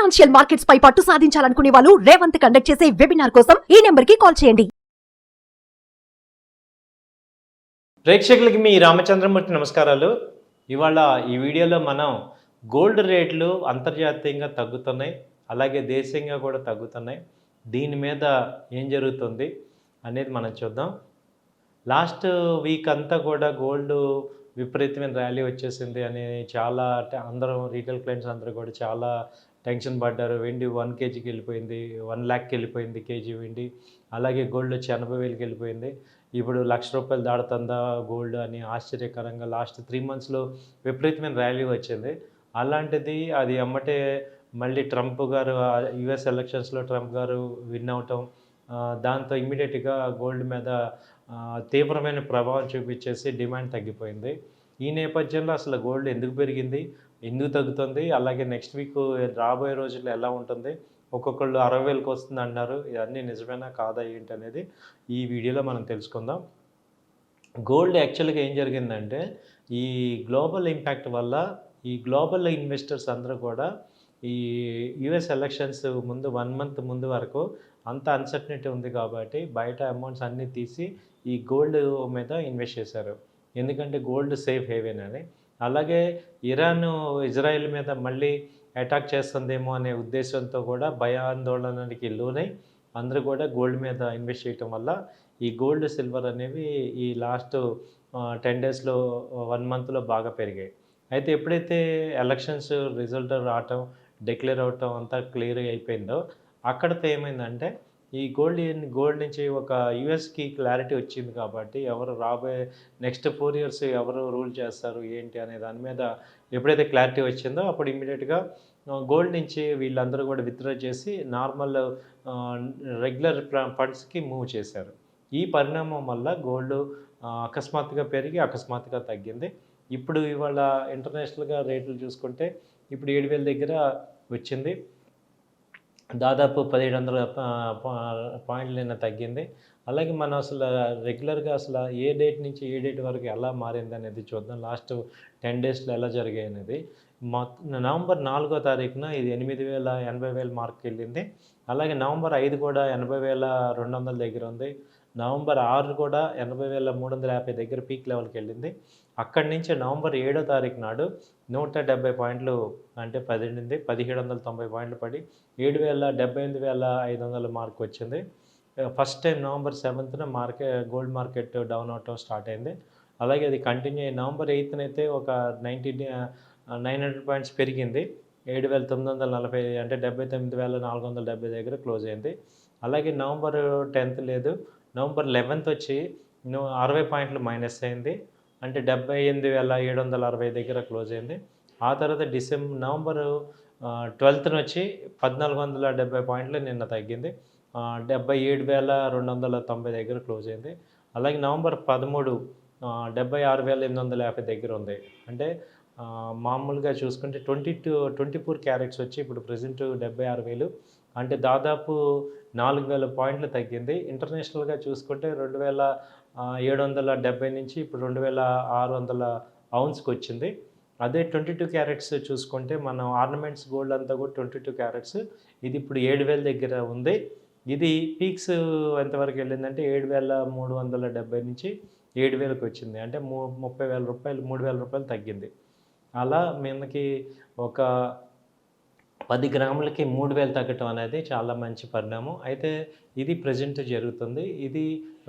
Financial markets పై పట్టు సాధించాలనుకునే వాళ్ళు Revanth conduct చేసే వెబినార్ కోసం ఈ నెంబర్ కి కాల్ చేయండి. ప్రేక్షకులకి మీ రామచంద్రమూర్తి నమస్కారాలు. ఇవాళ ఈ వీడియోలో మనం గోల్డ్ రేట్లు అంతర్జాతీయంగా తగ్గుతున్నాయి, అలాగే దేశీయంగా కూడా తగ్గుతున్నాయి. దీని మీద ఏం జరుగుతుంది అనేది మనం చూద్దాం. లాస్ట్ వీక్ అంతా కూడా గోల్డ్ విపరీతమైన ర్యాలీ వచ్చేసింది అని చాలా, అంటే అందరం రీటైల్ క్లయింట్స్ అందరూ కూడా చాలా టెన్షన్ పడ్డారు. వెండి 1 kgకి వెళ్ళిపోయింది, 1 lakh వెళ్ళిపోయింది కేజీ వెండి. అలాగే గోల్డ్ వచ్చి 80,000కి వెళ్ళిపోయింది. ఇప్పుడు ₹1,00,000 దాడుతుందా గోల్డ్ అని ఆశ్చర్యకరంగా లాస్ట్ 3 monthsలో విపరీతమైన ర్యాలీ వచ్చింది. అలాంటిది అది అమ్మటే మళ్ళీ ట్రంప్ గారు యుఎస్ ఎలక్షన్స్లో ట్రంప్ గారు విన్ అవటం, దాంతో ఇమ్మీడియట్గా గోల్డ్ మీద తీవ్రమైన ప్రభావం చూపించేసి డిమాండ్ తగ్గిపోయింది. ఈ నేపథ్యంలో అసలు గోల్డ్ ఎందుకు పెరిగింది, ఎందుకు తగ్గుతుంది, అలాగే నెక్స్ట్ వీక్ రాబోయే రోజుల్లో ఎలా ఉంటుంది, ఒక్కొక్కళ్ళు 60,000కి వస్తుంది అన్నారు. ఇవన్నీ నిజమేనా కాదా ఏంటి అనేది ఈ వీడియోలో మనం తెలుసుకుందాం. గోల్డ్ యాక్చువల్గా ఏం జరిగిందంటే, ఈ గ్లోబల్ ఇంపాక్ట్ వల్ల ఈ గ్లోబల్ ఇన్వెస్టర్స్ అందరూ కూడా ఈ యుఎస్ ఎలక్షన్స్ ముందు 1 month ముందు వరకు అంత అన్సర్టనిటీ ఉంది కాబట్టి బయట అమౌంట్స్ అన్నీ తీసి ఈ గోల్డ్ మీద ఇన్వెస్ట్ చేశారు. ఎందుకంటే గోల్డ్ సేఫ్ హేవెన్ అని. అలాగే ఇరాన్ ఇజ్రాయెల్ మీద మళ్ళీ అటాక్ చేస్తుందేమో అనే ఉద్దేశంతో కూడా భయాందోళనకి లోనై అందరూ కూడా గోల్డ్ మీద ఇన్వెస్ట్ చేయటం వల్ల ఈ గోల్డ్ సిల్వర్ అనేవి ఈ లాస్ట్ 10 daysలో 1 monthలో బాగా పెరిగాయి. అయితే ఎప్పుడైతే ఎలక్షన్స్ రిజల్ట్ రావటం, డిక్లేర్ అవటం అంతా క్లియర్గా అయిపోయిందో అక్కడితో ఏమైందంటే ఈ గోల్డ్ నుంచి ఒక యూఎస్కి క్లారిటీ వచ్చింది కాబట్టి ఎవరు రాబోయే నెక్స్ట్ 4 years ఎవరు రూల్ చేస్తారు ఏంటి అనే దాని మీద ఎప్పుడైతే క్లారిటీ వచ్చిందో అప్పుడు ఇమ్మీడియట్గా గోల్డ్ నుంచి వీళ్ళందరూ కూడా విత్డ్రా చేసి నార్మల్ రెగ్యులర్ ఫండ్స్కి మూవ్ చేశారు. ఈ పరిణామం వల్ల గోల్డ్ అకస్మాత్తుగా పెరిగి అకస్మాత్తుగా తగ్గింది. ఇప్పుడు ఇవాళ ఇంటర్నేషనల్గా రేట్లు చూసుకుంటే ఇప్పుడు 7,000 దగ్గర వచ్చింది. దాదాపు 1,700 పాయింట్లు నిన్న తగ్గింది. అలాగే మనం అసలు రెగ్యులర్గా అసలు ఏ డేట్ నుంచి ఏ డేట్ వరకు ఎలా మారింది అనేది చూద్దాం. లాస్ట్ 10 daysలో ఎలా జరిగాయి అనేది. నవంబర్ 4వ తారీఖున ఇది 8,80,000 మార్క్ వెళ్ళింది. అలాగే నవంబర్ 5 కూడా 80,200 దగ్గర ఉంది. నవంబర్ 6 కూడా 80,350 దగ్గర పీక్ లెవెల్కి వెళ్ళింది. అక్కడి నుంచి నవంబర్ 7వ తారీఖు నాడు 170 పాయింట్లు అంటే 1,790 పాయింట్లు పడి 78,500 మార్క్ వచ్చింది. ఫస్ట్ టైం నవంబర్ 7న గోల్డ్ మార్కెట్ డౌన్ అవటం స్టార్ట్ అయింది. అలాగే అది కంటిన్యూ అయ్యి నవంబర్ 8న అయితే ఒక 900 పాయింట్స్ పెరిగింది. 7,940 అంటే 79,470 దగ్గర క్లోజ్ అయింది. అలాగే నవంబర్ 10th లేదు, నవంబర్ 11th వచ్చి 60 పాయింట్లు మైనస్ అయింది. అంటే 78,760 దగ్గర క్లోజ్ అయింది. ఆ తర్వాత నవంబర్ 12th వచ్చి 1,470 పాయింట్లు నిన్న తగ్గింది. 77,290 దగ్గర క్లోజ్ అయింది. అలాగే నవంబర్ 13 76,850 దగ్గర ఉంది. అంటే మామూలుగా చూసుకుంటే 24 క్యారెట్స్ వచ్చి ఇప్పుడు ప్రజెంట్ 76,000, అంటే దాదాపు 4,000 పాయింట్లు తగ్గింది. ఇంటర్నేషనల్గా చూసుకుంటే 2,770 నుంచి ఇప్పుడు 2,600 ounceకి వచ్చింది. అదే 22 క్యారెట్స్ చూసుకుంటే మనం ఆర్నమెంట్స్ గోల్డ్ అంతా కూడా 22 క్యారెట్స్, ఇది ఇప్పుడు 7,000 దగ్గర ఉంది. ఇది పీక్స్ ఎంతవరకు వెళ్ళిందంటే 7,370 నుంచి 7,000కి వచ్చింది. అంటే 30,000 రూపాయలు, 3,000 రూపాయలు తగ్గింది. అలా మనకి ఒక 10 గ్రాములకి 3,000 తగ్గటం అనేది చాలా మంచి పరిణామం. అయితే ఇది ప్రజెంట్ జరుగుతుంది. ఇది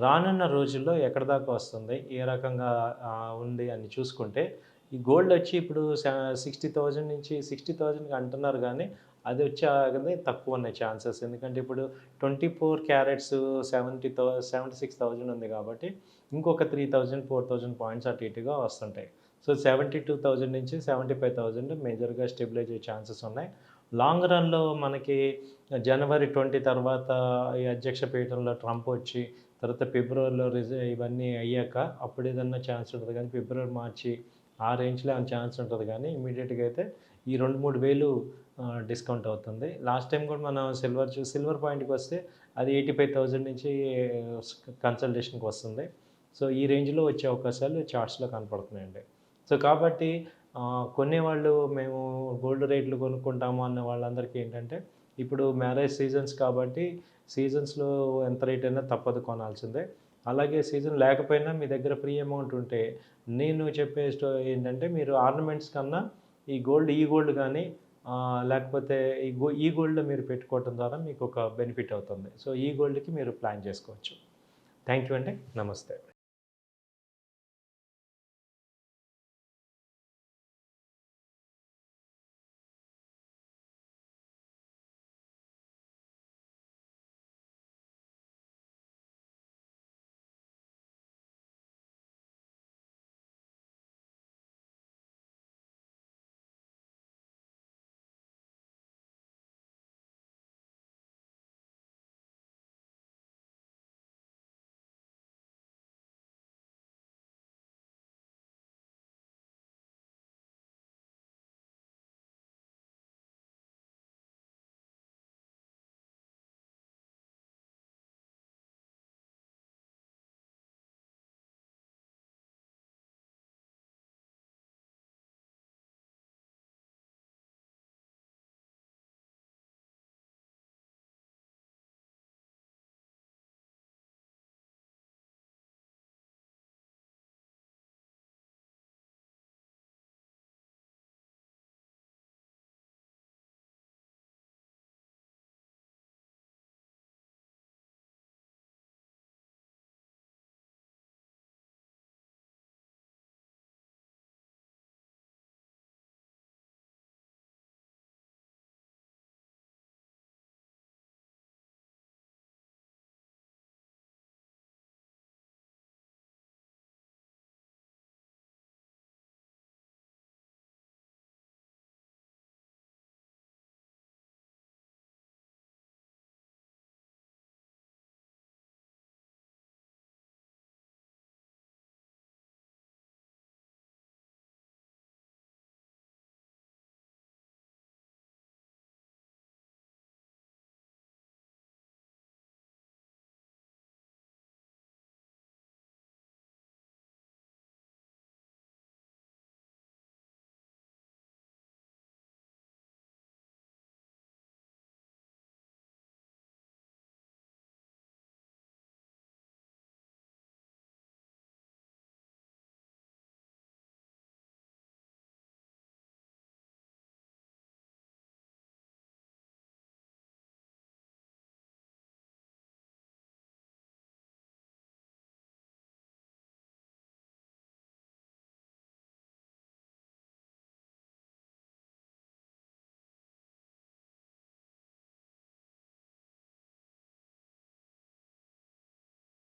రానున్న రోజుల్లో ఎక్కడి దాకా వస్తుంది, ఏ రకంగా ఉంది అని చూసుకుంటే ఈ గోల్డ్ వచ్చి ఇప్పుడు 60,000 నుంచి 60,000కి అంటున్నారు కానీ అది వచ్చే తక్కువ ఉన్నాయి ఛాన్సెస్. ఎందుకంటే ఇప్పుడు 24 క్యారెట్స్ 76,000 ఉంది కాబట్టి ఇంకొక 3,000 4,000 పాయింట్స్ అటు ఇటుగా వస్తుంటాయి. సో 72,000 నుంచి 75,000 మేజర్గా స్టెబిలైజ్ అయ్యే ఛాన్సెస్ ఉన్నాయి. లాంగ్ రన్లో మనకి జనవరి 20 తర్వాత ఈ అధ్యక్ష పీఠంలో ట్రంప్ వచ్చి తర్వాత ఫిబ్రవరిలో ఇవన్నీ అయ్యాక అప్పుడు ఏదన్నా ఛాన్స్ ఉంటుంది, కానీ ఫిబ్రవరి మార్చి ఆ రేంజ్లో ఏమైనా ఛాన్స్ ఉంటుంది. కానీ ఇమీడియట్గా అయితే ఈ 2-3 వేలు డిస్కౌంట్ అవుతుంది. లాస్ట్ టైం కూడా మనం సిల్వర్ పాయింట్కి వస్తే అది 85,000 నుంచి కన్సల్టేషన్కి వస్తుంది. సో ఈ రేంజ్లో వచ్చే అవకాశాలు చార్ట్స్లో కనపడుతున్నాయండి. సో కాబట్టి కొనేవాళ్ళు మేము గోల్డ్ రేట్లు కొనుక్కుంటాము అన్న వాళ్ళందరికీ ఏంటంటే ఇప్పుడు మ్యారేజ్ సీజన్స్ కాబట్టి సీజన్స్లో ఎంత రేట్ అయినా తప్పదు కొనాల్సిందే. అలాగే సీజన్ లేకపోయినా మీ దగ్గర ఫ్రీ అమౌంట్ ఉంటే నేను చెప్పే ఏంటంటే మీరు ఆర్నమెంట్స్ కన్నా ఈ గోల్డ్ కానీ లేకపోతే ఈ గోల్డ్లో మీరు పెట్టుకోవడం ద్వారా మీకు ఒక బెనిఫిట్ అవుతుంది. సో ఈ గోల్డ్కి మీరు ప్లాన్ చేసుకోవచ్చు. థ్యాంక్ యూ అండి. నమస్తే.